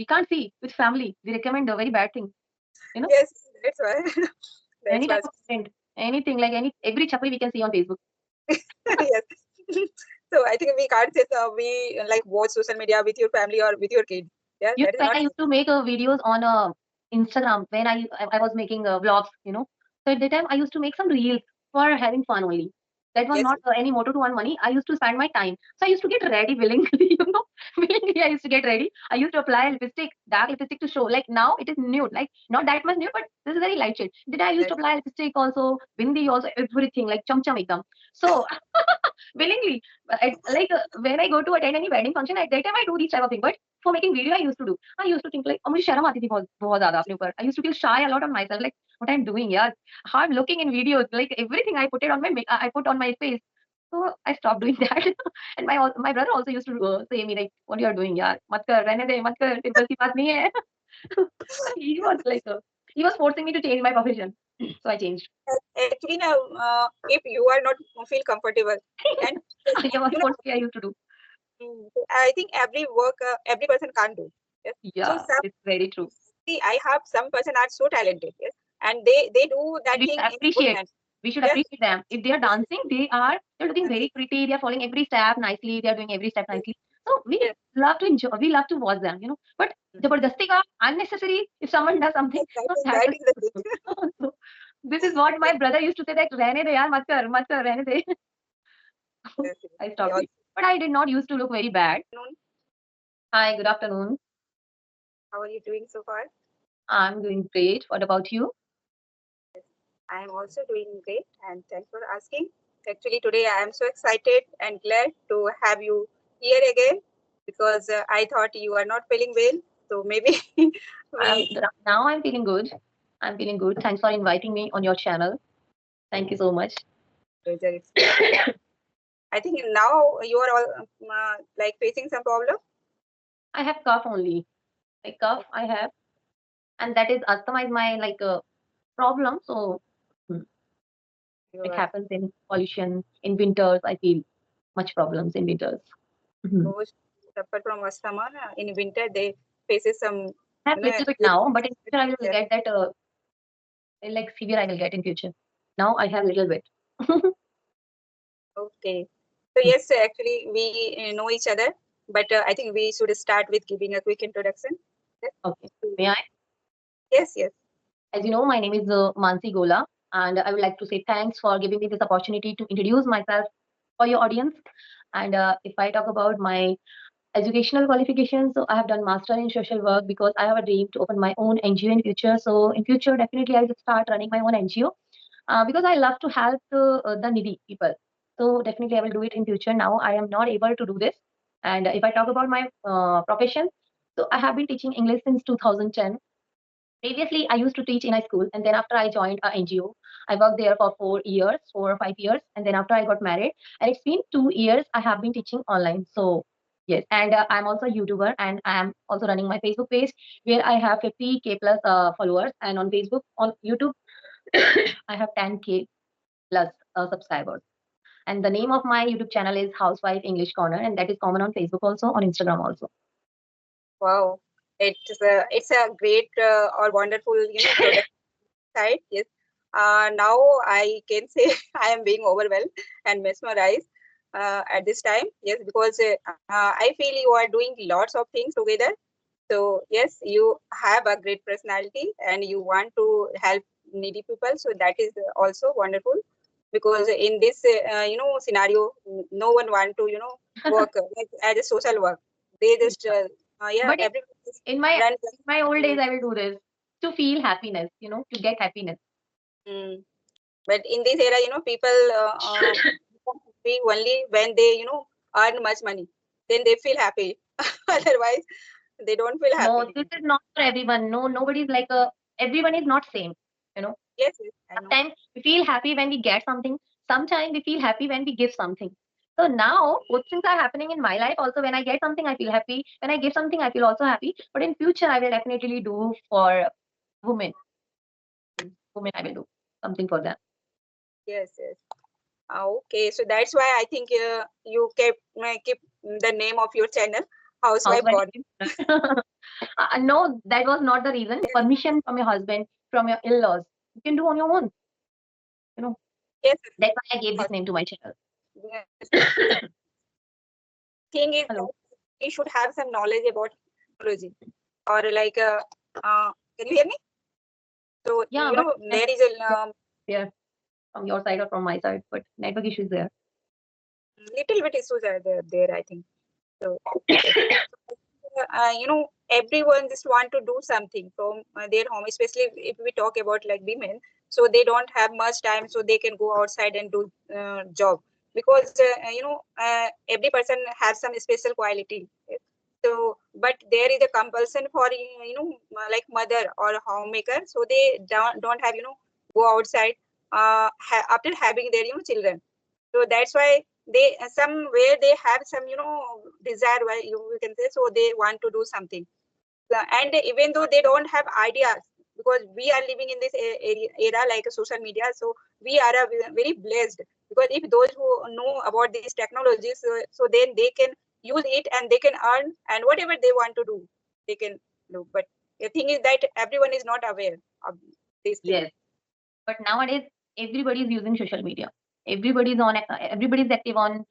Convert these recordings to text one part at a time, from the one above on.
we can't see with family. We recommend a very bad thing, you know. Yes, that's why. That's Any why. type of content, anything like every chapri we can see on Facebook. Yes. So I think we can't say we like watch social media with your family or with your kid. Yeah, You that know, is when not. I used to make videos on Instagram when I was making vlogs, you know. So at that time I used to make some reels for having fun only. That was Yes. not any motto to earn money. I used to spend my time. So I used to get ready willingly, you know. Willingly I used to get ready. I used to apply lipstick, dark lipstick to show. Like now it is nude, like not that much nude, but this is very light shade. Then I used Yes. to apply lipstick also, bindi also, everything like chum chum ekdam. So willingly, when I go to attend any wedding function, at that time I do these type of thing. But for making video, I used to do. I used to think like, मुझे शर्म आती थी बहुत ज़्यादा अपने ऊपर. I used to feel shy a lot on myself, like what I'm doing, yeah, how I'm looking in videos, like everything I put it on I put on my face. So I stopped doing that. And my brother also used to say me like, what you are doing, यार, मत कर, रहने दे, मत कर, pimple की बात नहीं है. He was like, he was forcing me to change my profession, so I changed. Actually, now, if you are not feel comfortable, and Yeah, you know, what I used to do. I think every work, every person can't do. Yes. So Yeah, some, it's very true. see, I have some person are so talented. Yes, and they do that We thing should in good appreciate. manner. We should Yes. appreciate them. If they are dancing, they're looking very pretty. They are following every step nicely. They are doing every step nicely. So we Yes. love to enjoy. We love to watch them, you know. But जबरदस्ती का unnecessary. If someone does something, Yes, that so is that that is is the not thing. good. So this is what my brother used to say that रहने दे यार मत कर रहने दे. Yes, yes. I I stopped also it. But I did not used to look very bad. know. Hi, good afternoon. How are you doing so far? I'm doing great. What about you? I am also doing great, and thanks for asking. Actually, today I am so excited and glad to have you here again because I thought you are not feeling well. So maybe I'm we. now I'm feeling good. I'm feeling good. Thanks for inviting me on your channel. Thank you so much. Pleasure, it's mine. I think now you are all like facing some problem. I have cough only. Like cough I have, and that is asthma is my problem. So mm, You it are happens in pollution in winters. I feel much problems in winters. Mhm. those suffer from asthma. In winter, they faces some, I have you know, little bit now, but in future I will yeah. get that like severe I will get in future. Now I have little bit. Okay. So yes, actually we know each other, but I think we should start with giving a quick introduction. Yes, Okay. May I? yes. Yes. As you know, my name is Mansi Gola, and I would like to say thanks for giving me this opportunity to introduce myself for your audience. And if I talk about my educational qualifications, so I have done master in social work because I have a dream to open my own NGO in future. So in future, definitely I will start running my own NGO because I love to help the needy people. So definitely I will do it in future. Now I am not able to do this. And if I talk about my profession, so I have been teaching English since 2010. Previously, I used to teach in a school, and then after I joined a NGO, I worked there for 4 years, 4 or 5 years, and then after I got married, and it's been 2 years I have been teaching online. So yes, and I'm also a YouTuber, and I'm also running my Facebook page where I have 50K plus followers, and on Facebook, on YouTube, I have 10K plus subscribers. And the name of my YouTube channel is Housewife English Corner, and that is common on Facebook also, on Instagram also. Wow. It's a great or wonderful product side. Yes. Now I can say I am being overwhelmed and mesmerized at this time. Yes, because I feel you are doing lots of things together. So yes, you have a great personality and you want to help needy people. So that is also wonderful because in this scenario, no one want to work like, as a social work. They just yeah, But every in my run. in my old Mm, days, I will do this to feel happiness, to get happiness. mm. But in this era, people become happy only when they earn much money. Then they feel happy. Otherwise, they don't feel No, happy. this is not for everyone. No, nobody's like a. Everyone is not same. You know, Yes, yes, I know. sometimes we feel happy when we get something. Sometimes we feel happy when we give something. So now both things are happening in my life. Also, when I get something, I feel happy. When I give something, I feel also happy. But in future, I will definitely do for women. Women, I will do something for them. Yes, yes. Okay, so that's why I think you keep the name of your channel, Housewife Housewife. God. No, that was not the reason. Permission from your husband, from your in-laws, you can do on your own. You know, Yes, that's why I of gave this course. name to my channel. Yes. Thing is Hello. that we should have some knowledge about technology, or like can you hear me? So Yeah, but there is a there from your side or from my side, but network issues there. little bit issues are there, I think. So yes. Everyone just want to do something from their home, especially if we talk about like women. So they don't have much time, so they can go outside and do job, because every person has some special quality. So, but there is a compulsion for like mother or homemaker, so they don't have go outside after having their children. So that's why they somewhere they have some desire, why you can say, so they want to do something. And even though they don't have ideas, because we are living in this era like a social media, so we are very blessed, because if those who know about these technologies, so then they can use it and they can earn, and whatever they want to do they can do. But the thing is that everyone is not aware of these things. Yes, but nowadays everybody is using social media. Everybody's on. Everybody's active on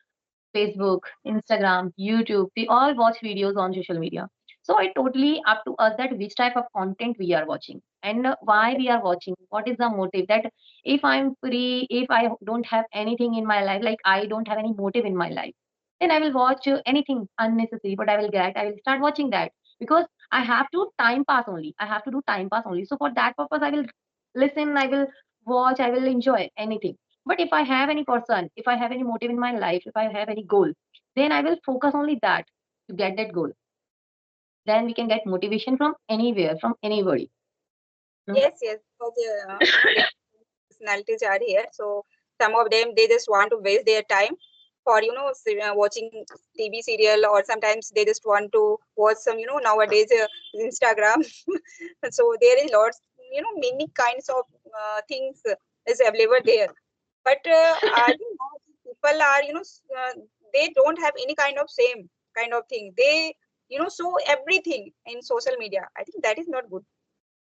Facebook, Instagram, YouTube. We all watch videos on social media. So it totally up to us that which type of content we are watching and why we are watching. What is the motive? That if I'm free, if I don't have anything in my life, like I don't have any motive in my life, then I will watch anything unnecessary. But I will start watching that because I have to time pass only. I have to do time pass only. So for that purpose, I will listen. I will watch. I will enjoy anything. But if I have any person, if I have any motive in my life, if I have any goal, then I will focus only that to get that goal. Then we can get motivation from anywhere, from anybody. No? Yes, yes, because personalities are here. So some of them they just want to waste their time for watching TV serial, or sometimes they just want to watch some nowadays Instagram. So there is lots many kinds of things is available there. But I think now people are they don't have any kind of same kind of thing. They show everything in social media. I think that is not good,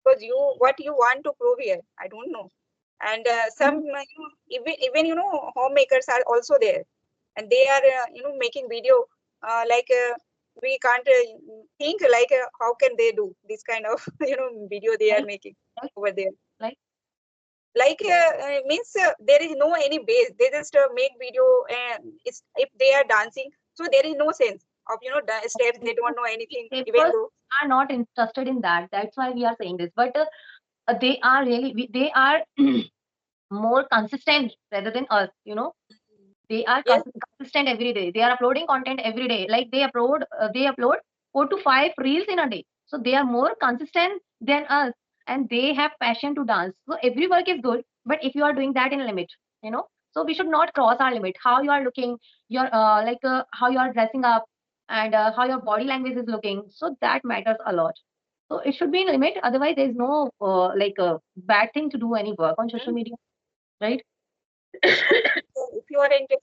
because what you want to prove here, I don't know. And some Mhm. even homemakers are also there, and they are making video like we can't think like how can they do this kind of video they are Like, making like, over there. like, Like means there is no any base, they just make video, and it's, if they are dancing, so there is no sense of steps, they don't because know anything, even people though. are not interested in that. That's why we are saying this. But they are really, they are more consistent rather than us. They are Yes, consistent every day. They are uploading content every day. Like they upload 4 to 5 reels in a day. So they are more consistent than us, and they have passion to dance. So every work is good, but if you are doing that in a limit, so we should not cross our limit. How you are looking, your how you are dressing up, and how your body language is looking. So that matters a lot. So it should be in a limit. Otherwise, there is no bad thing to do any work on social mm, media, right? but if you are interested,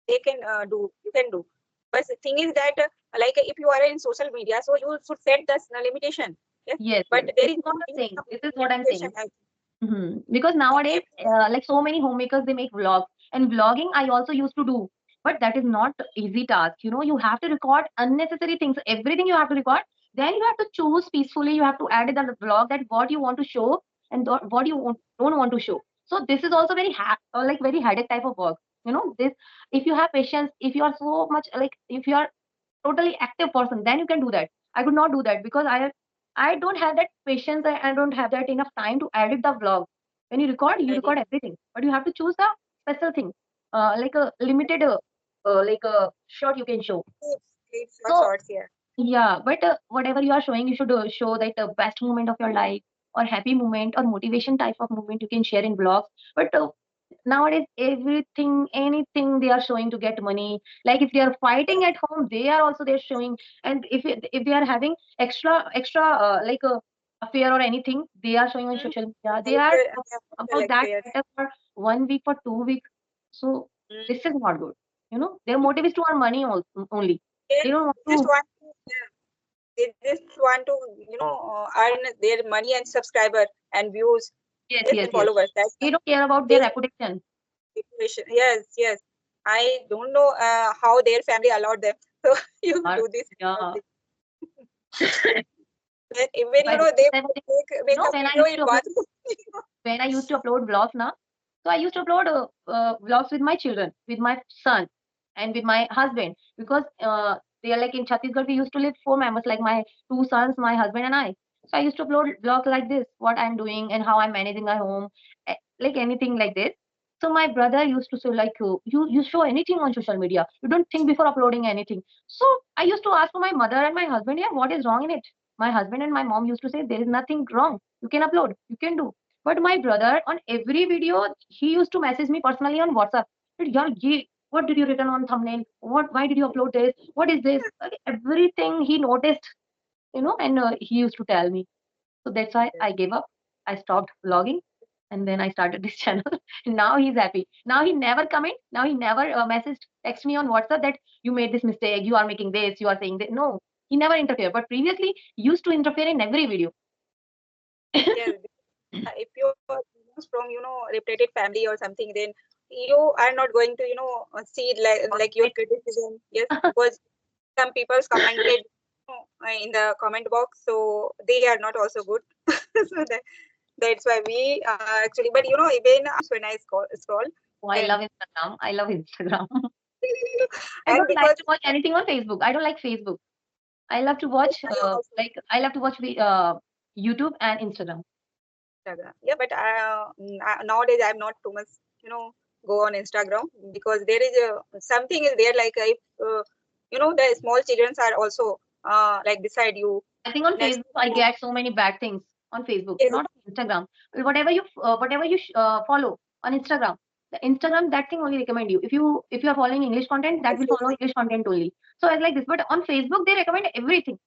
they can do, you can do. But the thing is that like if you are in social media, so you should set the limitation. Yes, Yes, but yes. there This is is what no I'm any saying. This is what I'm limitation. saying. Because nowadays, like so many homemakers, they make vlogs, and vlogging I also used to do, but that is not easy task. You have to record unnecessary things. Everything you have to record. Then you have to choose peacefully. You have to add in the vlog that what you want to show and what you don't want to show. So this is also very like very headache type of work. This, if you have patience, if you are so much like if you are totally active person, then you can do that. I could not do that because I don't have that patience. I don't have that enough time to edit the vlog. When you Edit. record everything, but you have to choose the special thing, like a limited, like a short you can show. Clips or So shorts here. yeah, but whatever you are showing, you should show that best moment of your life, or happy moment, or motivation type of moment you can share in vlogs. But nowadays, everything, anything they are showing to get money. Like if they are fighting at home, they are also they're showing. And if they are having extra like a affair or anything, they are showing on Mm, social media. They like are about like that pairs. matter for 1 week, for 2 weeks. So Mm. this is not good. Their motive is to earn money also, only. They They don't want just to. want to, yeah. They just want to, earn their money and subscriber and views, Yes, yes, yes, and yes. followers. That's why They don't care about their they reputation. situation. Yes, yes. I don't know how their family allowed them. So you Or, do this kind of yeah. thing. When By they that time, make a when I video used in to upload, one. when I used to upload vlogs now, so I used to upload vlogs with my children, with my son, and with my husband because they are like in Chhattisgarh. We used to live four members, like my two sons, my husband, and I. So I used to upload vlogs like this, what I'm doing and how I'm managing my home, like anything like this. So my brother used to say like, you show anything on social media. You don't think before uploading anything. So I used to ask my mother and my husband, yeah, what is wrong in it? My husband and my mom used to say there is nothing wrong. You can upload, you can do. But my brother, on every video, he used to message me personally on WhatsApp. "Yaar, what did you written on thumbnail? Why did you upload this? What is this?" Everything he noticed, and he used to tell me. So that's why I gave up. I stopped vlogging, and then I started this channel. Now he's happy. Now he never comment. Now he never messaged, text me on WhatsApp that you made this mistake. You are making this. You are saying that. No, he never interfere. But previously, he used to interfere in every video. Yes, if you are from reputed family or something, then you are not going to see like your criticism. Yes, because some people commented in the comment box, so they are not also good. So that's why we actually, but even when I scroll, Oh, I and love Instagram. I love Instagram. I and don't like because to watch anything on Facebook. I don't like Facebook. I love to yes, watch I also I love to watch YouTube and Instagram. Instagram. Yeah, but nowadays I'm not too much, go on Instagram because there is something is there like if the small children are also like beside you I think on next. Facebook I get so many bad things on Facebook, Yes, not on Instagram. Whatever you follow on Instagram, the Instagram that thing only recommend you. If you are following English content, that yes, will yes, follow English content only. So it's like this. But on Facebook they recommend everything.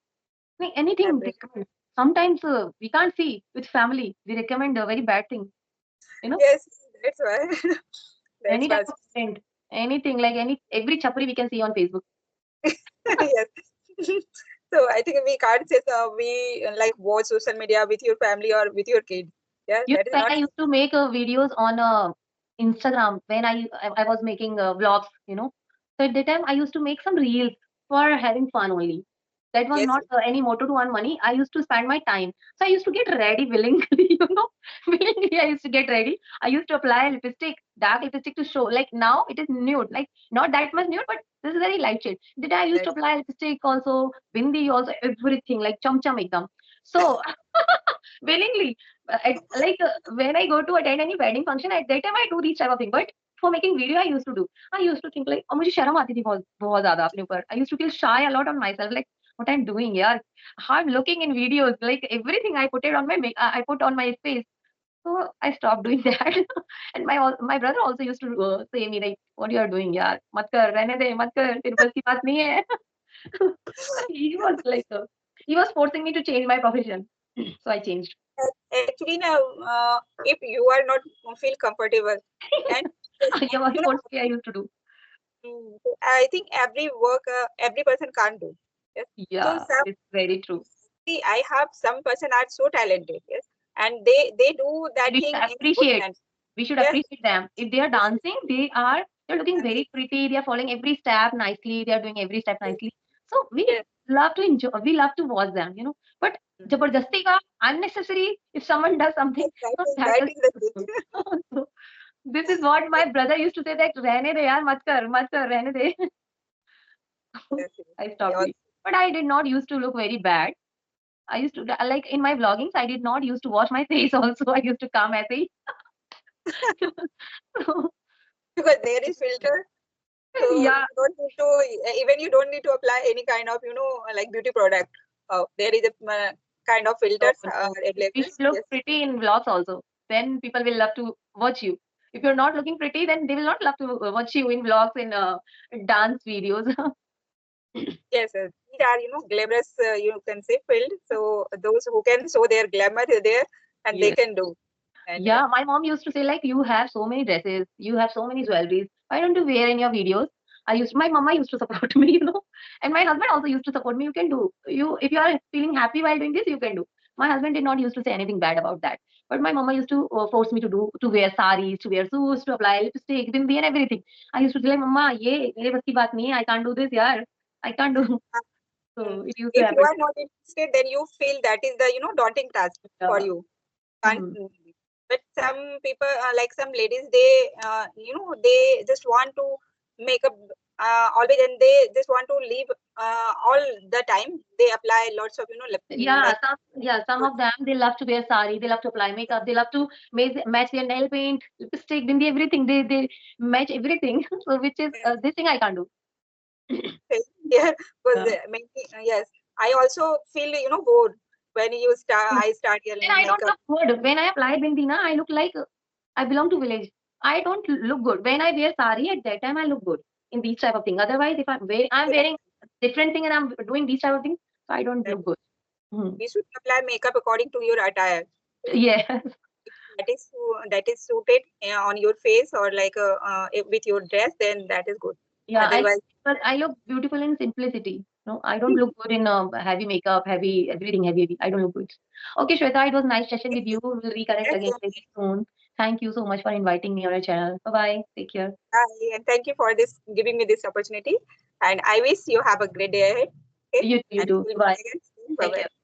Like anything they every recommend. Sometimes we can't see with family. They recommend a very bad thing. You know, yes, that's why that's any why. type of content, anything like every chapri we can see on Facebook. Yes. So I think we can't say we like watch social media with your family or with your kid. Yeah, that is When not. I used to make videos on Instagram, when I was making vlogs, so at that time I used to make some reels for having fun only. That was Yes, not any motto to earn money. I used to spend my time. So I used to get ready willingly, willingly I used to get ready. I used to apply lipstick, dark lipstick to show. Like now it is nude, like not that much nude, but this is very light shade. That I used to that's apply lipstick also, bindi also, everything like chum chum ekdam. So willingly, when I go to attend any wedding function, at that time I do these type of thing. But for making video, I used to think like, और मुझे शर्म आती थी बहुत ज़्यादा अपने ऊपर. I used to feel shy a lot on myself, like what I'm doing, yeah, how I'm looking in videos, like everything I put it on I put on my face. So I stopped doing that. And my brother also used to say me like, what you are doing, yeah, मत कर, रहने दे, मत कर, तेरे बस की बात नहीं है. He was he was forcing me to change my profession. So I changed. actually now if you are not feel comfortable and Yeah, what you know forcefully I used to do. I think every work every person can't do. Yes. So Yeah, some it's very true. see, I have some person are so talented. Yes, and they do that We thing should in good appreciate. manner. We should Yes, appreciate them. If they are yes, dancing, they're looking dancing. very pretty. They are following every step nicely. They are doing every step Yes, nicely. So we yes. love to enjoy. We love to watch them. But jabardasti ka unnecessary. If someone does something, Yes, that so is that that is is the not thing. good. So this is what my brother used to say that रहने दे यार मत कर रहने दे. Yes, yes. I I stopped also doing. But I did not used to look very bad. I used to like in my vloggings. I did not used to wash my face. Also, I used to come as a because there is filter, so yeah, you don't need to even you don't need to apply any kind of like beauty product. There is a kind of no, filters no. We available. should look Yes, pretty in vlogs also. Then people will love to watch you. If you're not looking pretty, then they will not love to watch you in vlogs in dance videos. yes, these are glamorous. You can say field. So those who can show their glamour is there, and they Yes. can do. And Yeah, my mom used to say like, you have so many dresses, you have so many jewelries. Why don't you wear in your videos? My mama used to support me, and my husband also used to support me. You can do, if you are feeling happy while doing this, you can do. My husband did not used to say anything bad about that, but my mama used to force me to wear saris, to wear suits, to apply lipstick, bindi, and everything. I used to say, like, Mama, ye mere bas ki baat nahi hai. I can't do this, yaar. I can't do. Mm. So it used to If you happen. are not interested, then you feel that is the daunting task for Yeah. you. Can't. Hmm. But some people, like some ladies, they just want to make up always, and they just want to leave all the time. They apply lots of Yeah, like some of them, they love to wear sari, they love to apply makeup, they love to match their nail paint, lipstick, bindi, everything. They match everything. So which is this thing I can't do. yeah, because Yeah. many yes, I also feel bored when you start. And I start your I don't makeup. look good. When I apply bindi na, I look like I belong to village. I don't look good. When I wear sari at that time, I look good in these type of thing. Otherwise, if I'm Yeah, wearing different thing and I'm doing these type of things, so I don't that look good. Hmm. we should apply makeup according to your attire. Yes. That is suited on your face or like with your dress, then that is good. Yeah, Otherwise, but I look beautiful in simplicity. No, I don't look good in heavy makeup, heavy everything heavy. I don't look good. Okay, Shweta, it was nice session with you. We'll reconnect yes, again yes. very soon. Thank you so much for inviting me on your channel. Bye bye. Take care. And thank you for this giving me this opportunity. And I wish you have a great day ahead. Okay, You and too. we'll Bye. meet again soon. Bye Take bye. care.